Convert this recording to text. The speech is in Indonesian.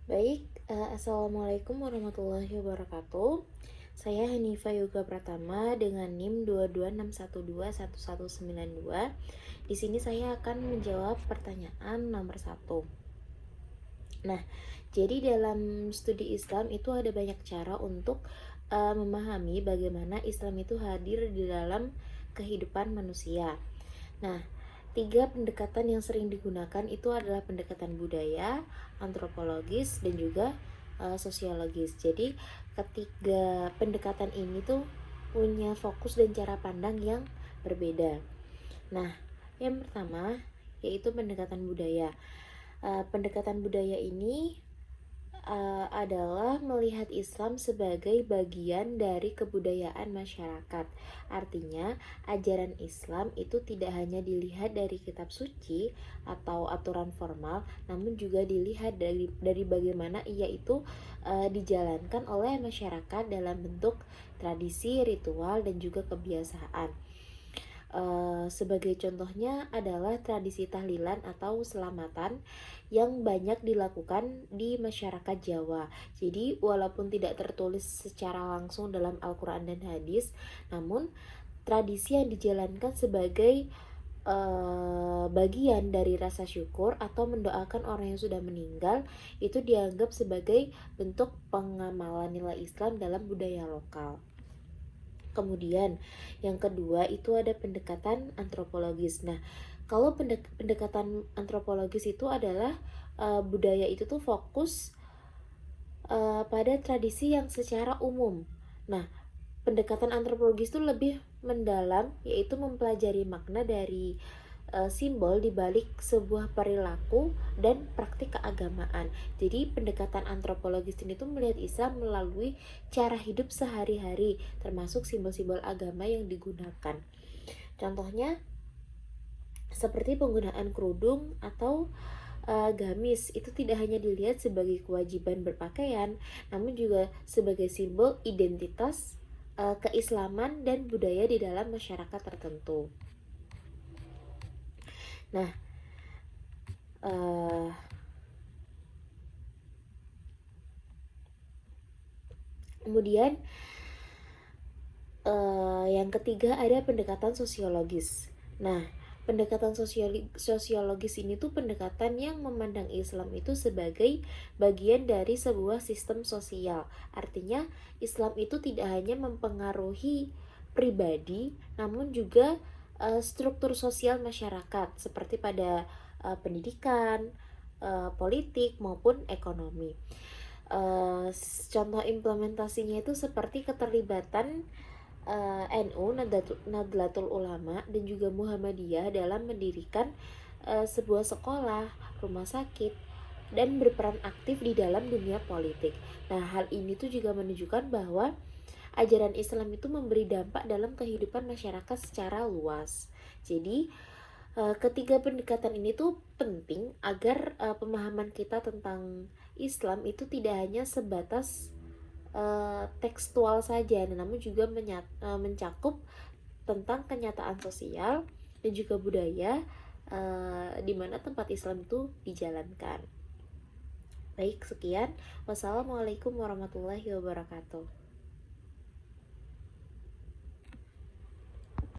Baik, Assalamualaikum warahmatullahi wabarakatuh. Saya Hanifah Yoga Pratama dengan NIM 226121192. Di sini saya akan menjawab pertanyaan nomor 1. Nah, jadi dalam studi Islam itu ada banyak cara untuk memahami bagaimana Islam itu hadir di dalam kehidupan manusia. Nah, tiga pendekatan yang sering digunakan itu adalah pendekatan budaya, antropologis, dan juga sosiologis. Jadi ketiga pendekatan ini tuh punya fokus dan cara pandang yang berbeda. Nah, yang pertama yaitu pendekatan budaya. Pendekatan budaya ini adalah melihat Islam sebagai bagian dari kebudayaan masyarakat. Artinya, ajaran Islam itu tidak hanya dilihat dari kitab suci atau aturan formal, namun juga dilihat dari bagaimana ia itu dijalankan oleh masyarakat dalam bentuk tradisi, ritual, dan juga kebiasaan. Sebagai contohnya adalah tradisi tahlilan atau selamatan yang banyak dilakukan di masyarakat Jawa. Jadi walaupun tidak tertulis secara langsung dalam Al-Quran dan hadis, namun tradisi yang dijalankan sebagai bagian dari rasa syukur atau mendoakan orang yang sudah meninggal itu dianggap sebagai bentuk pengamalan nilai Islam dalam budaya lokal. Kemudian yang kedua itu ada pendekatan antropologis. Nah, kalau pendekatan antropologis itu adalah budaya itu tuh fokus pada tradisi yang secara umum. Nah, pendekatan antropologis itu lebih mendalam, yaitu mempelajari makna dari simbol di balik sebuah perilaku dan praktik keagamaan. Jadi pendekatan antropologis ini tuh melihat Islam melalui cara hidup sehari-hari, termasuk simbol-simbol agama yang digunakan. Contohnya seperti penggunaan kerudung atau gamis itu tidak hanya dilihat sebagai kewajiban berpakaian, namun juga sebagai simbol identitas keislaman dan budaya di dalam masyarakat tertentu. Nah, kemudian yang ketiga ada pendekatan sosiologis. Nah, pendekatan sosiologis ini tuh pendekatan yang memandang Islam itu sebagai bagian dari sebuah sistem sosial. Artinya Islam itu tidak hanya mempengaruhi pribadi, namun juga struktur sosial masyarakat seperti pada pendidikan, politik maupun ekonomi. Contoh implementasinya itu seperti keterlibatan NU Nahdlatul Ulama dan juga Muhammadiyah dalam mendirikan sebuah sekolah, rumah sakit, dan berperan aktif di dalam dunia politik. Nah, hal ini tuh juga menunjukkan bahwa ajaran Islam itu memberi dampak dalam kehidupan masyarakat secara luas. Jadi, ketiga pendekatan ini tuh penting agar pemahaman kita tentang Islam itu tidak hanya sebatas tekstual saja, namun juga mencakup tentang kenyataan sosial dan juga budaya di mana tempat Islam itu dijalankan. Baik, sekian. Wassalamualaikum warahmatullahi wabarakatuh.